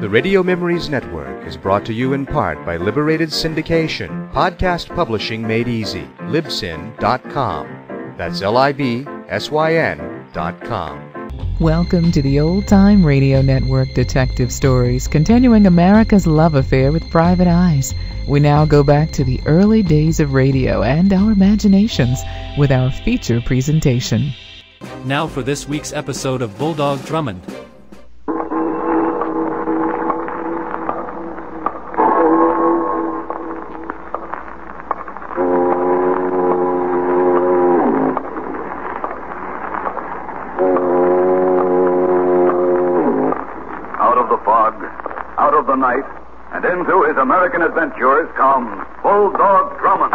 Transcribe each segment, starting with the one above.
The Radio Memories Network is brought to you in part by Liberated Syndication, podcast publishing made easy, libsyn.com. That's libsyn.com. Welcome to the Old Time Radio Network Detective Stories, continuing America's love affair with private eyes. We now go back to the early days of radio and our imaginations with our feature presentation. Now for this week's episode of Bulldog Drummond. Night, and into his American adventures comes Bulldog Drummond.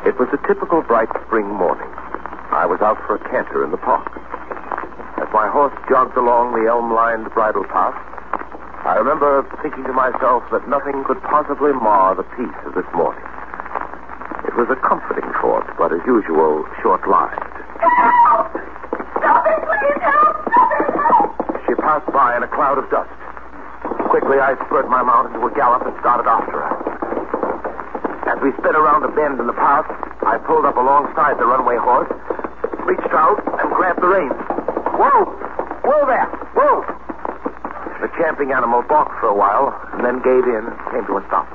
It was a typical bright spring morning. I was out for a canter in the park. As my horse jogged along the elm-lined bridle path, I remember thinking to myself that nothing could possibly mar the peace of this morning. It was a comforting thought, but as usual, short-lived. Help! Stop it, please! Help! Stop it! Help! She passed by in a cloud of dust. Quickly, I spurred my mount into a gallop and started after her. As we sped around a bend in the path, I pulled up alongside the runaway horse, reached out, and grabbed the reins. Whoa! Whoa there! Whoa! The champing animal balked for a while, and then gave in and came to a stop.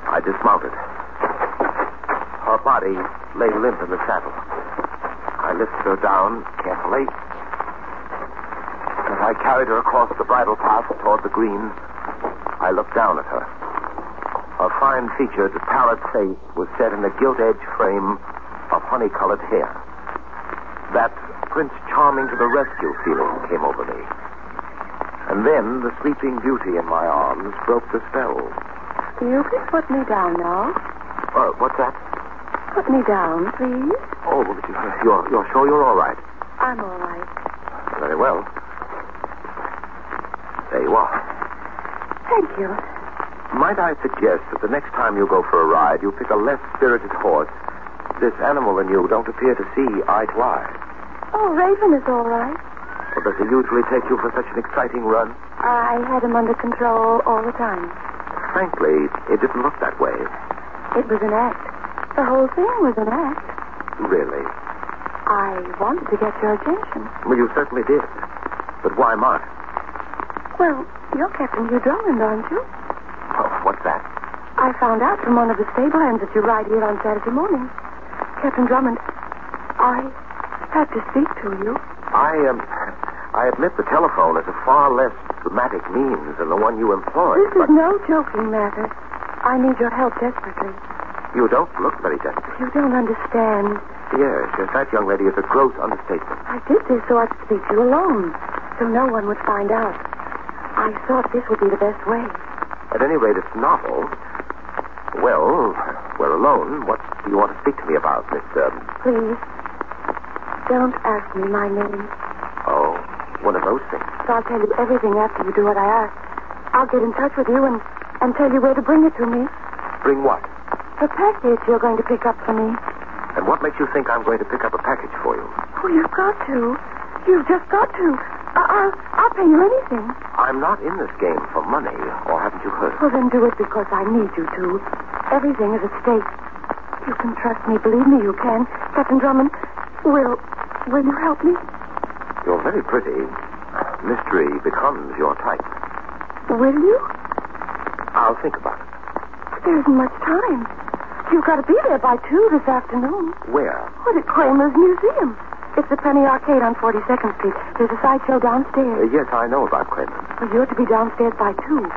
I dismounted. Her body lay limp in the saddle. I lifted her down carefully. As I carried her across the bridle path toward the green, I looked down at her. Her fine-featured, pallid face was set in a gilt-edged frame of honey-colored hair. That Prince Charming to the rescue feeling came over me. And then the sleeping beauty in my arms broke the spell. You can put me down now. What's that? Put me down, please. Oh, you're sure you're all right? I'm all right. Very well. There you are. Thank you. Might I suggest that the next time you go for a ride, you pick a less spirited horse? This animal and you don't appear to see eye to eye. Oh, Raven is all right. Or does he usually take you for such an exciting run? I had him under control all the time. Frankly, it didn't look that way. It was an act. The whole thing was an act. Really? I wanted to get your attention. Well, you certainly did. But why mine? Well, you're Captain Hugh Drummond, aren't you? Oh, what's that? I found out from one of the stable hands that you ride here on Saturday morning. Captain Drummond, I had to speak to you. I admit the telephone is a far less dramatic means than the one you employ. This is no joking matter. I need your help desperately. You don't look very desperate. You don't understand. Yes, that young lady is a gross understatement. I did this so I could speak to you alone, so no one would find out. I thought this would be the best way. At any rate, it's novel. Well, we're alone. What do you want to speak to me about, Miss... Please, don't ask me my name. Oh, one of those things. So I'll tell you everything after you do what I ask. I'll get in touch with you and tell you where to bring it to me. Bring what? The package you're going to pick up for me. And what makes you think I'm going to pick up a package for you? Oh, you've got to. You've just got to. I'll pay you anything. I'm not in this game for money, or haven't you heard? Well, then do it because I need you to. Everything is at stake. You can trust me. Believe me, you can. Captain Drummond, will you help me? You're very pretty. Mystery becomes your type. Will you? I'll think about it. There isn't much time. You've got to be there by 2 this afternoon. Where? What, at Kramer's Museum. It's the Penny Arcade on 42nd Street. There's a sideshow downstairs. Yes, I know about Kramer. Well, you're to be downstairs by 2.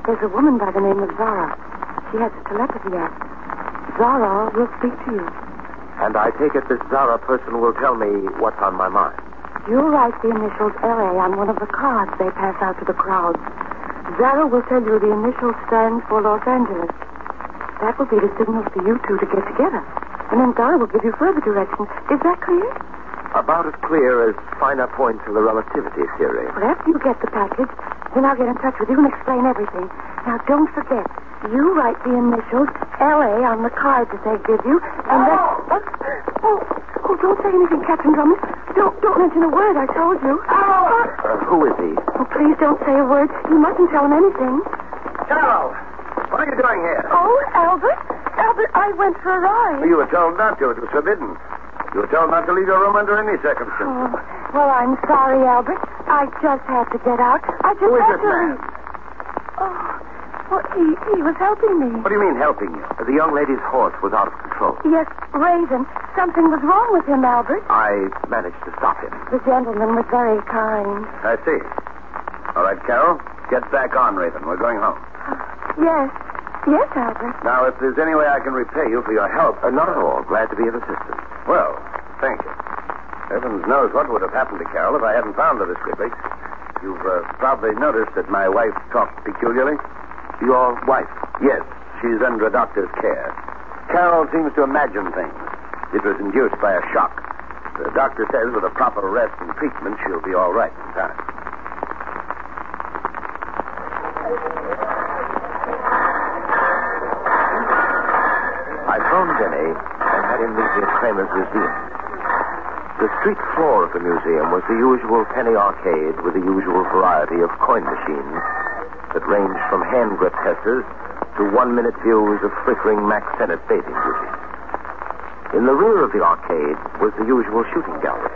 There's a woman by the name of Zara. She has a telepathy act. Zara will speak to you. And I take it this Zara person will tell me what's on my mind. You'll write the initials LA on one of the cards they pass out to the crowds. Zara will tell you the initials stand for Los Angeles. That will be the signal for you two to get together. And then Zara will give you further directions. Is that clear? About as clear as finer points of the relativity theory. Well, after you get the package, then I'll get in touch with you and explain everything. Now, don't forget, you write the initials L.A. on the card that they give you, and then... Oh, don't say anything, Captain Drummond. Don't mention a word, I told you. Who is he? Oh, please don't say a word. You mustn't tell him anything. Carol! What are you doing here? Oh, Albert? Albert, I went for a ride. You were told not to. It was forbidden. You were told not to leave your room under any circumstances. Oh, well, I'm sorry, Albert. I just had to get out. Who is this man? Well, he was helping me. What do you mean, helping you? The young lady's horse was out of control. Yes, Raven. Something was wrong with him, Albert. I managed to stop him. The gentleman was very kind. I see. All right, Carol. Get back on, Raven. We're going home. Yes. Yes, Albert. Now, if there's any way I can repay you for your help... Not at all. Glad to be of assistance. Well, thank you. Heavens knows what would have happened to Carol if I hadn't found her this quickly. You've probably noticed that my wife talked peculiarly. Your wife? Yes, she's under a doctor's care. Carol seems to imagine things. It was induced by a shock. The doctor says with a proper rest and treatment, she'll be all right in time. I phoned Denny and had him meet me at Kramer's museum. The street floor of the museum was the usual penny arcade with the usual variety of coin machines that ranged from hand grip testers to 1-minute views of flickering Mack Sennett bathing beauties. In the rear of the arcade was the usual shooting gallery.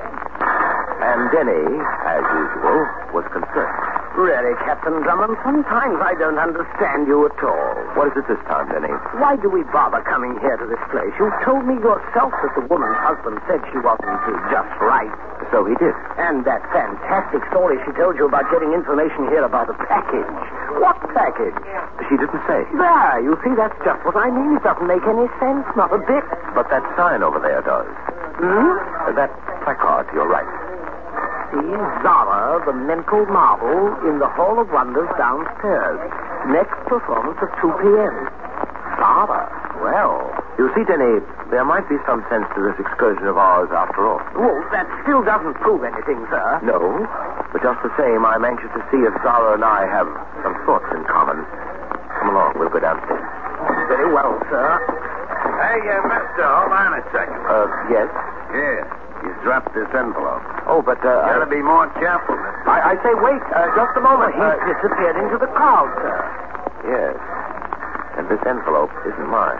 And Denny, as usual, was concerned. Really, Captain Drummond, sometimes I don't understand you at all. What is it this time, Denny? Why do we bother coming here to this place? You told me yourself that the woman's husband said she wasn't just right. So he did. And that fantastic story she told you about getting information here about a package. What package? She didn't say. There, you see, that's just what I mean. It doesn't make any sense, not a bit. But that sign over there does. That placard to your right. See, Zara, the mental marvel, in the Hall of Wonders downstairs. Next performance at 2 p.m. Zara, well. You see, Denny, there might be some sense to this excursion of ours after all. Oh, that still doesn't prove anything, sir. No, but just the same, I'm anxious to see if Zara and I have some thoughts in common. Come along, we'll go downstairs. Very well, sir. Hey, mister, hold on a second. Yes? Here, you dropped this envelope. Oh, but, Gotta be more careful, mister. I say, wait, just a moment. He's disappeared into the crowd, sir. Yes. And this envelope isn't mine.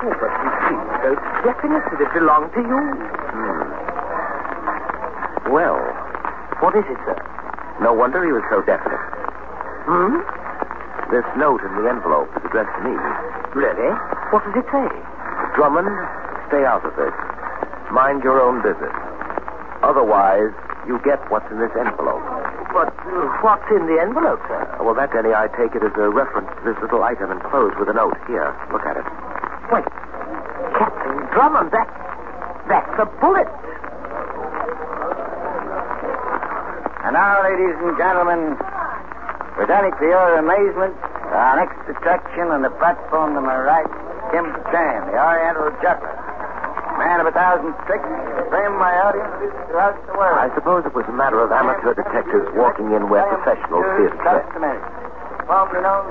Oh, but you see, so definite that it belonged to you. Well, What is it, sir? no wonder he was so definite. This note in the envelope is addressed to me. Really? What does it say? Drummond, stay out of this. Mind your own business. Otherwise, you get what's in this envelope. But what's in the envelope, sir? Well, that, Denny, I take it as a reference to this little item enclosed with a note. Here, look at it. Wait. Captain Drummond, that's a bullet. And now, ladies and gentlemen, presenting to your amazement, our next attraction on the platform to my right, Kim Chan, the Oriental Juggler. Man of 1,000 tricks, framed my audience throughout the world. I suppose it was a matter of amateur detectives walking in where professionals see it fit.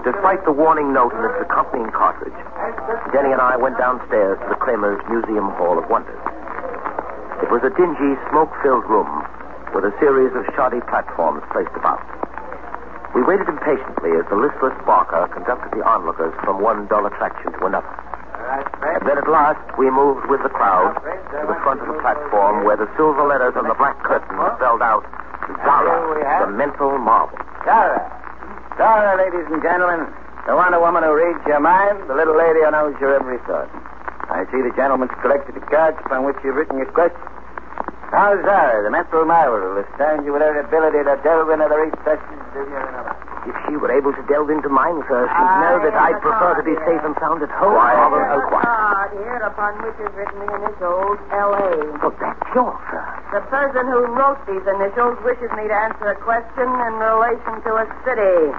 Despite the warning note and its accompanying cartridge, Denny and I went downstairs to the Kramer's Museum Hall of Wonders. It was a dingy, smoke-filled room with a series of shoddy platforms placed about. We waited impatiently as the listless Barker conducted the onlookers from one dull attraction to another. And then at last, we moved with the crowd to the front of the platform where the silver letters on the black curtain spelled out, Zara, the mental marvel. Zara, ladies and gentlemen, the Wonder Woman who reads your mind, the little lady who knows your every thought. I see the gentleman's collected the cards upon which you've written your question. Now, Zara, the mental marvel, will astound you with her ability to delve into the recesses of your another. If she were able to delve into mine, sir, she'd know that I'd prefer to be safe and sound at home. Card here upon which is written the initials L.A. Oh, that's yours, sir. The person who wrote these initials wishes me to answer a question in relation to a city.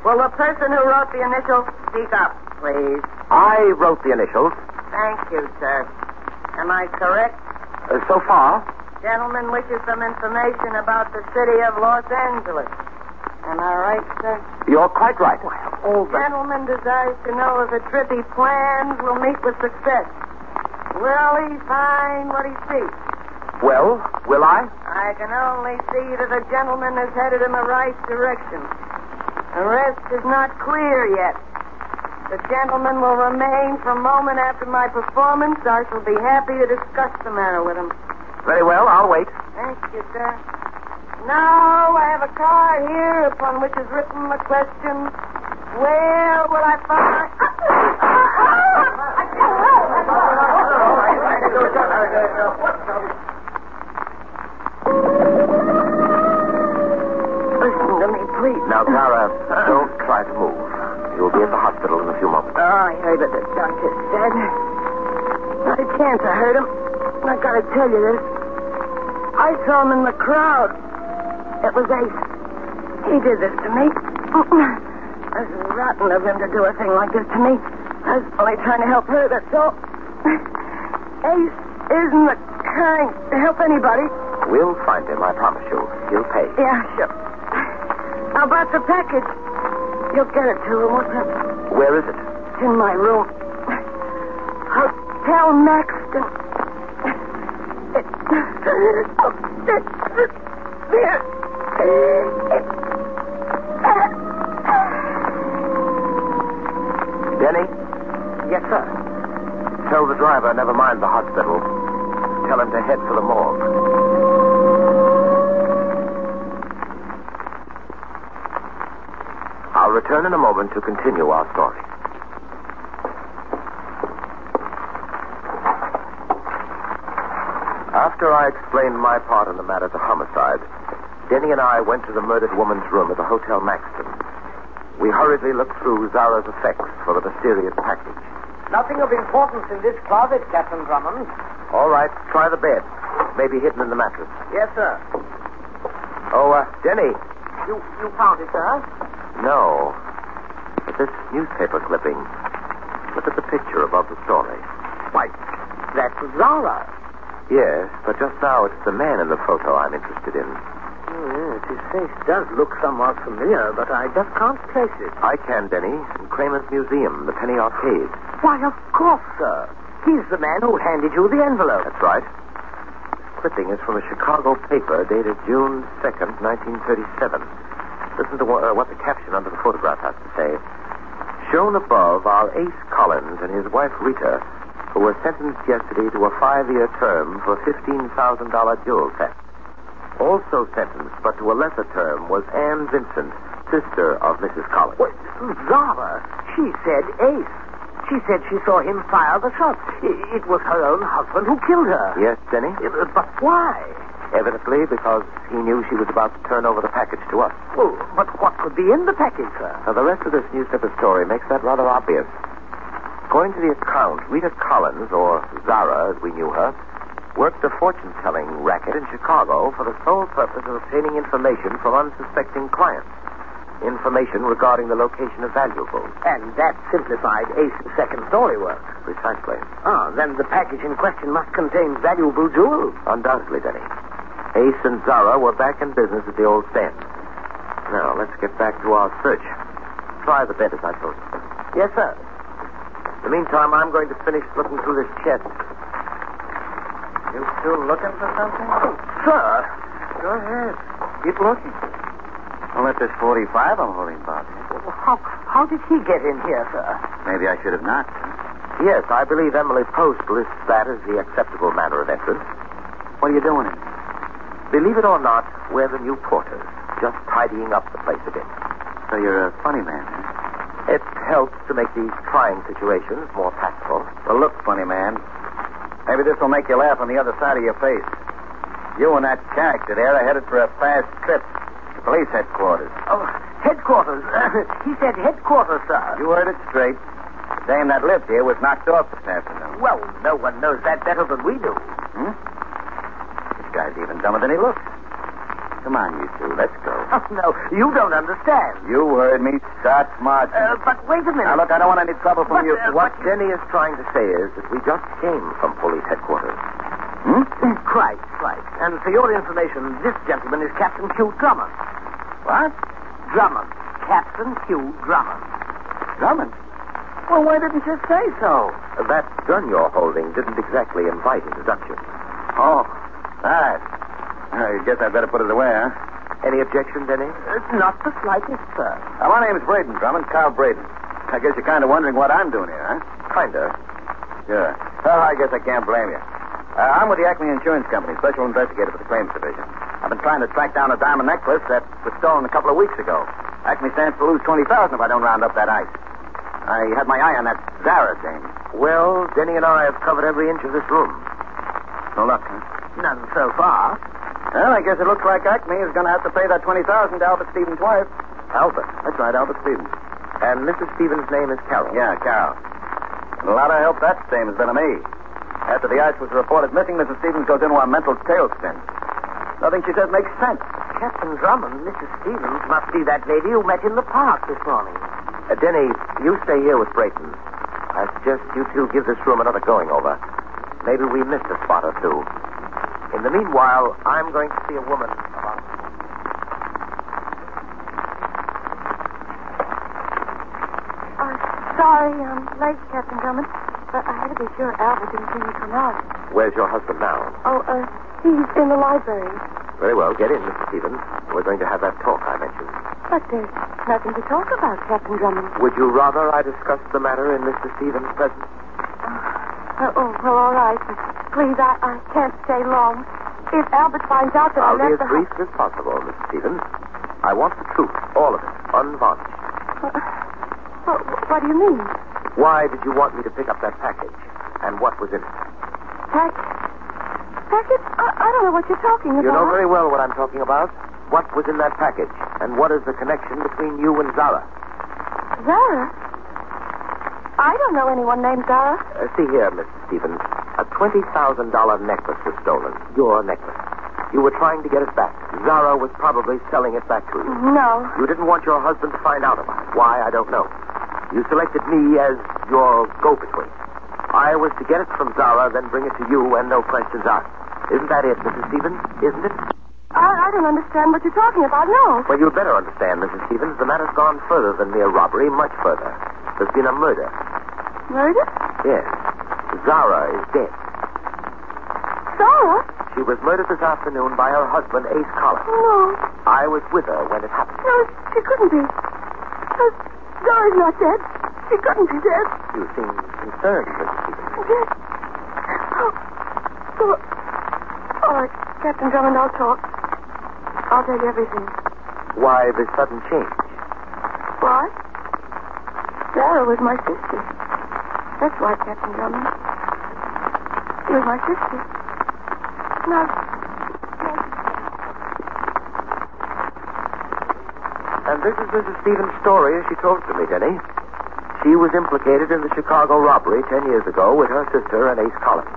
Will the person who wrote the initials speak up, please? I wrote the initials. Thank you, sir. Am I correct? So far. gentleman wishes some information about the city of Los Angeles. Am I right, sir? You're quite right. The gentleman desires to know if the trip he plans will meet with success. Will he find what he seeks? Well, will I? I can only see that the gentleman is headed in the right direction. The rest is not clear yet. The gentleman will remain for a moment after my performance. I shall be happy to discuss the matter with him. Very well, I'll wait. Thank you, sir. Now I have a card here upon which is written the question, where will I find... Listen to me, please. Now, Zara, don't try to move. You'll be at the hospital in a few moments. Oh, I heard what the doctor said. Not a chance I heard him. I gotta tell you this. I saw him in the crowd. It was Ace. He did this to me. This is rotten of him to do a thing like this to me. I was only trying to help her, that's all. Ace isn't the kind to help anybody. We'll find him, I promise you. He'll pay. Yeah, sure. How about the package? You'll get it to him, won't you? Where is it? It's in my room. Hotel Maxton. There. Denny? Yes, sir. Tell the driver, never mind the hospital. Tell him to head for the morgue. I'll return in a moment to continue our story. After I explained my part in the matter of the homicide, Denny and I went to the murdered woman's room at the Hotel Maxton. We hurriedly looked through Zara's effects for the mysterious package. Nothing of importance in this closet, Captain Drummond. All right, try the bed. Maybe hidden in the mattress. Yes, sir. Oh, Denny. You found it, sir? No. But this newspaper clipping. Look at the picture above the story. Why, that's Zara. Yes, but just now it's the man in the photo I'm interested in. Yes, his face does look somewhat familiar, but I just can't place it. I can, Denny. In Kramer's Museum, the Penny Arcade. Why, of course, sir. He's the man who handed you the envelope. That's right. This clipping is from a Chicago paper dated June 2nd, 1937. Listen to what the caption under the photograph has to say. Shown above are Ace Collins and his wife Rita, who were sentenced yesterday to a 5-year term for a $15,000 jewel theft. Also sentenced, but to a lesser term, was Ann Vincent, sister of Mrs. Collins. What? Zara, she said Ace. She said she saw him fire the shot. It was her own husband who killed her. Yes, Denny? But why? Evidently because he knew she was about to turn over the package to us. Oh, but what could be in the package, sir? Now, the rest of this newspaper story makes that rather obvious. According to the account, Rita Collins, or Zara as we knew her, worked a fortune-telling racket in Chicago for the sole purpose of obtaining information from unsuspecting clients. Information regarding the location of valuables. And that simplified Ace's second-story work. Precisely. Then the package in question must contain valuable jewels. Undoubtedly, Denny. Ace and Zara were back in business at the old stand. Now, let's get back to our search. Try the bed as I told you. Yes, sir. In the meantime, I'm going to finish looking through this chest. You still looking for something? Sir. Go ahead. Keep looking. Don't let this 45 I'm holding bother you. How did he get in here, sir? Maybe I should have knocked. Yes, I believe Emily Post lists that as the acceptable manner of entrance. What are you doing in it? Believe it or not, we're the new porters, just tidying up the place a bit. So you're a funny man, huh? It helps to make these trying situations more tactful. Well, look, funny man. Maybe this will make you laugh on the other side of your face. You and that character there are headed for a fast trip to police headquarters. Oh, headquarters. He said headquarters, sir. You heard it straight. The dame that lived here was knocked off this afternoon. Well, no one knows that better than we do. This guy's even dumber than he looks. Come on, you two. Let's go. Oh, no, you don't understand. You heard me. Start marching. But wait a minute. Now, look, I don't want any trouble from you. What Denny is trying to say is that we just came from police headquarters. Quite. And for your information, this gentleman is Captain Q. Drummond. What? Drummond. Captain Q. Drummond. Drummond? Well, why didn't you say so? That gun you're holding didn't exactly invite introduction. Oh, that. I guess I'd better put it away, huh? Any objections, any? Not the slightest, sir. My name's Braden, Drummond. Carl Braden. I guess you're kind of wondering what I'm doing here, huh? Kinda. Sure. Well, I guess I can't blame you. I'm with the Acme Insurance Company, special investigator for the claims division. I've been trying to track down a diamond necklace that was stolen a couple of weeks ago. Acme stands to lose $20,000 if I don't round up that ice. I had my eye on that Zara dame. Well, Denny and I have covered every inch of this room. No luck, huh? None so far. Well, I guess it looks like Acme is going to have to pay that $20,000 to Albert Stevens' wife. Albert. That's right, Albert Stevens. And Mrs. Stevens' name is Carol. Yeah, Carol. And a lot of help that dame has been to me. After the ice was reported missing, Mrs. Stevens goes into a mental tailspin. Nothing she says makes sense. Captain Drummond, Mrs. Stevens must be that lady you met in the park this morning. Denny, you stay here with Brayton. I suggest you two give this room another going over. Maybe we missed a spot or two. In the meanwhile, I'm going to see a woman about... Sorry, I'm late, Captain Drummond. But I had to be sure Albert didn't see me come out. Where's your husband now? He's in the library. Very well. Get in, Mr. Stevens. We're going to have that talk I mentioned. But there's nothing to talk about, Captain Drummond. Would you rather I discuss the matter in Mr. Stevens' presence? Well, all right. But please, I can't stay long. If Albert finds out that I'll I be left as brief as possible, Mr. Stevens. I want the truth, all of it, unvarnished. What do you mean? Why did you want me to pick up that package? And what was in it? Package? I don't know what you're talking about. You know very well what I'm talking about. What was in that package? And what is the connection between you and Zara? Zara? I don't know anyone named Zara. See here, Mr. Stevens. A $20,000 necklace was stolen. Your necklace. You were trying to get it back. Zara was probably selling it back to you. No. You didn't want your husband to find out about it. Why, I don't know. You selected me as your go-between. I was to get it from Zara, then bring it to you, and no questions asked. Isn't that it, Mrs. Stevens? Isn't it? I don't understand what you're talking about, no. Well, you'd better understand, Mrs. Stevens. The matter's gone further than mere robbery, much further. There's been a murder. Murder? Yes. Zara is dead. Zara? She was murdered this afternoon by her husband, Ace Collins. No. I was with her when it happened. No, she couldn't be. Zara's not dead. She couldn't be dead. You seem concerned, Mrs. Stevens. Dead? Oh. All right, Captain Drummond, I'll talk. I'll tell you everything. Why the sudden change? Why? Zara was my sister. That's why, Captain Drummond. She was my sister. No. And this is Mrs. Stevens' story as she told it to me, Denny. She was implicated in the Chicago robbery 10 years ago with her sister and Ace Collins.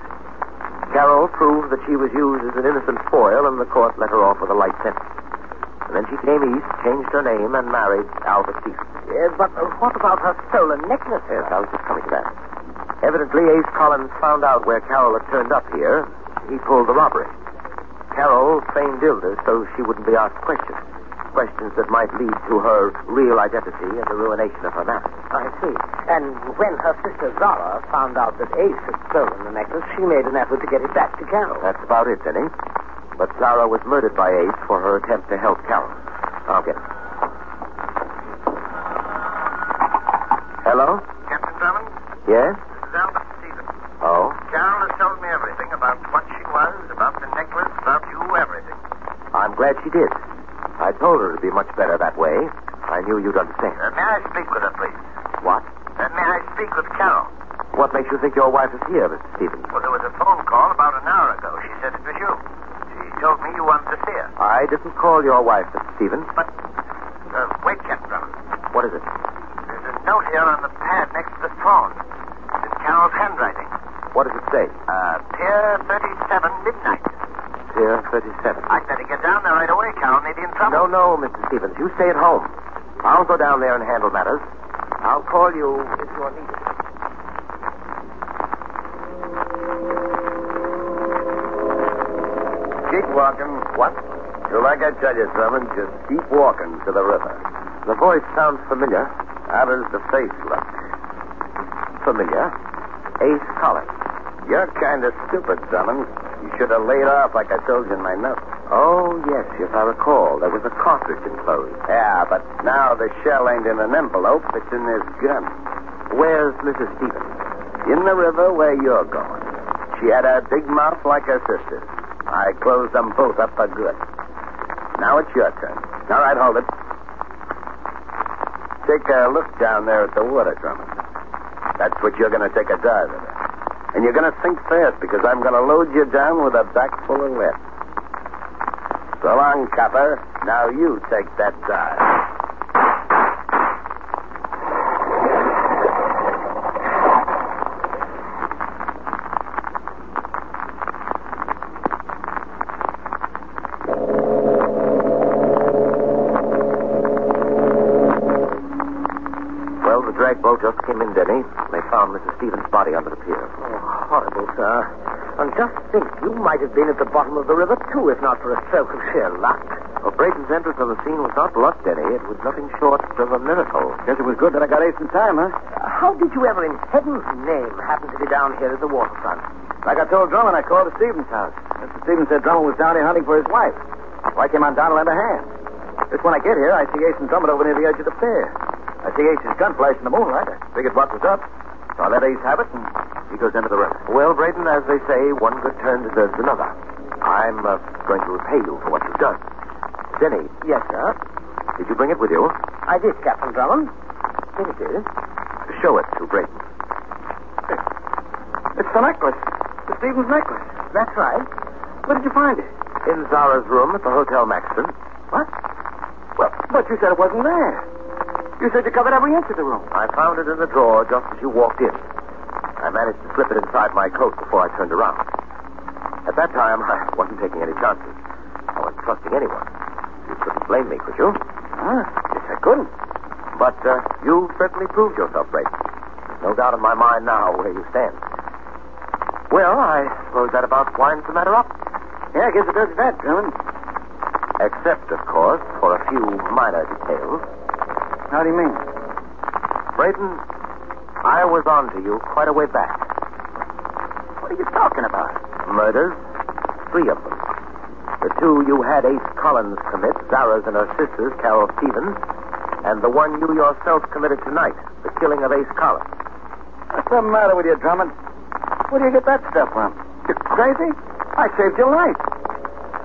Carol proved that she was used as an innocent foil, and the court let her off with a light sentence. And then she came east, changed her name, and married Albert Stevens. But what about her stolen necklace? Yes, I was just coming to that. Evidently, Ace Collins found out where Carol had turned up here. He pulled the robbery. Carol feigned illness so she wouldn't be asked questions. Questions that might lead to her real identity and the ruination of her marriage. I see. And when her sister Zara found out that Ace had stolen the necklace, she made an effort to get it back to Carol. That's about it, Denny. But Zara was murdered by Ace for her attempt to help Carol. I'll get it. Hello? Captain Drummond? Yes? This is Albert Stevens. Oh? Carol has told me everything about what she was, about the necklace, about you, everything. I'm glad she did. I told her it'd be much better that way. I knew you'd understand. May I speak with her, please? What? May I speak with Carol? What makes you think your wife is here, Mr. Stevens? Well, there was a phone call about an hour ago. She said it was you. She told me you wanted to see her. I didn't call your wife, Mr. Stevens. But, wait, Captain Drummond. What is it? There's a note here on the pad next to the phone. It's in Carol's handwriting. What does it say? Pier 37, midnight. Pier 37. I'd better get down there right away, Carol. May be in trouble. No, Mr. Stevens. You stay at home. I'll go down there and handle matters. I'll call you if you're needed. keep walking. What? Do like I tell you, Drummond. Just keep walking to the river. The voice sounds familiar. How does the face look? Familiar. Ace Collins. You're kind of stupid, Drummond. You should have laid off like I told you in my note. Oh, yes, I recall. There was a cartridge enclosed. Yeah, but now the shell ain't in an envelope. It's in this gun. Where's Mrs. Stevens? In the river where you're going. She had a big mouth like her sister's. I closed them both up for good. Now it's your turn. All right, hold it. Take a look down there at the water, Drummond. That's what you're going to take a dive at. And you're going to think fast because I'm going to load you down with a back full of lead. So long, copper. Now you take that dive. Boat just came in, Denny. They found Mrs. Stevens' body under the pier. Oh, horrible, sir. And just think, you might have been at the bottom of the river, too, if not for a stroke of sheer luck. Well, Braden's entrance on the scene was not luck, Denny. It was nothing short of a miracle. Guess it was good that I got Ace in time, huh? How did you ever, in heaven's name, happen to be down here at the waterfront? Like I told Drummond, I called the Stevens house. Mr. Stevens said Drummond was down here hunting for his wife. So I came on down to lend a hand. Just when I get here, I see Ace and Drummond over near the edge of the pier. I see Ace's gun flash in the moonlight. I figured what was up. So I let Ace have it, and he goes into the river. Well, Braden, as they say, one good turn deserves another. I'm going to repay you for what you've done. Denny. Yes, sir? Did you bring it with you? I did, Captain Drummond. Here it is. Show it to Braden. It's the necklace. The Stevens necklace. That's right. Where did you find it? In Zara's room at the Hotel Maxton. What? Well, but you said it wasn't there. You said you covered every inch of the room. I found it in the drawer just as you walked in. I managed to slip it inside my coat before I turned around. At that time, I wasn't taking any chances. I wasn't trusting anyone. You couldn't blame me, could you? Yes, I couldn't. But you certainly proved yourself, Braden. There's no doubt in my mind now where you stand. Well, I suppose that about winds the matter up. Yeah, I guess it does that, Drummond. Except, of course, for a few minor details. How do you mean? Braden, I was on to you quite a way back. What are you talking about? Murders. 3 of them. The 2 you had Ace Collins commit, Zara's and her sister's, Carol Stevens, and the one you yourself committed tonight, the killing of Ace Collins. What's the matter with you, Drummond? Where do you get that stuff from? You crazy? I saved your life.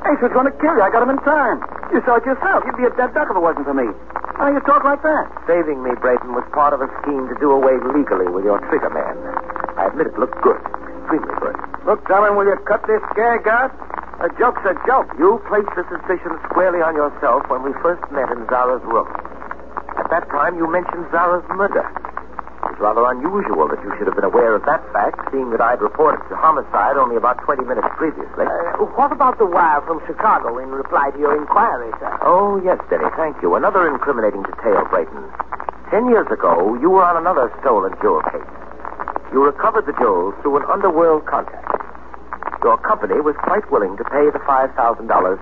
Ace was going to kill you. I got him in time. You saw it yourself. You'd be a dead duck if it wasn't for me. How you talk like that? Saving me, Braden, was part of a scheme to do away legally with your trigger man. I admit it looked good. Extremely good. Look, Drummond, will you cut this gag out? A joke's a joke. You placed the suspicion squarely on yourself when we first met in Zara's room. At that time, you mentioned Zara's murder. It's rather unusual that you should have been aware of that fact, seeing that I'd reported the homicide only about 20 minutes previously. What about the wire from Chicago in reply to your inquiry, sir? Oh, yes, Denny, thank you. Another incriminating detail, Brayton. 10 years ago, you were on another stolen jewel case. You recovered the jewels through an underworld contact. Your company was quite willing to pay the $5,000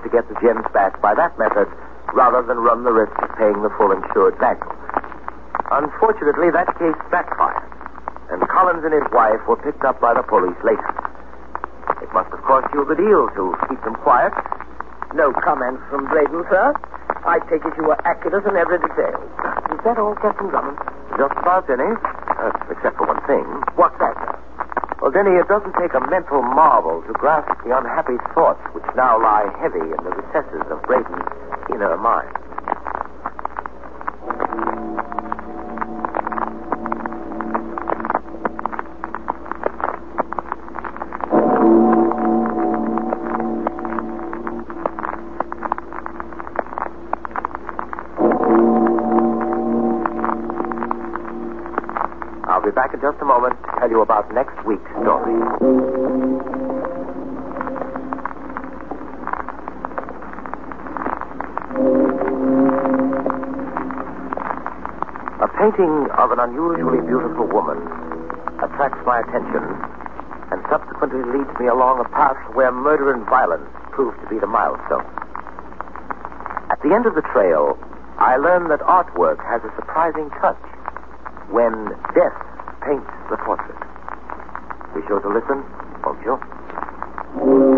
to get the gems back by that method, rather than run the risk of paying the full insured value. Unfortunately, that case backfired, and Collins and his wife were picked up by the police later. It must have cost you a good deal to keep them quiet. No comment from Braden, sir. I take it you were accurate in every detail. Is that all, Captain Drummond? Just about, Denny. Except for one thing. What's that, sir? Well, Denny, it doesn't take a mental marvel to grasp the unhappy thoughts which now lie heavy in the recesses of Braden's inner mind. I'll be back in just a moment to tell you about next week's story. A painting of an unusually beautiful woman attracts my attention and subsequently leads me along a path where murder and violence proved to be the milestone. At the end of the trail, I learned that artwork has a surprising touch when death paints the portrait. Be sure to listen, won't you?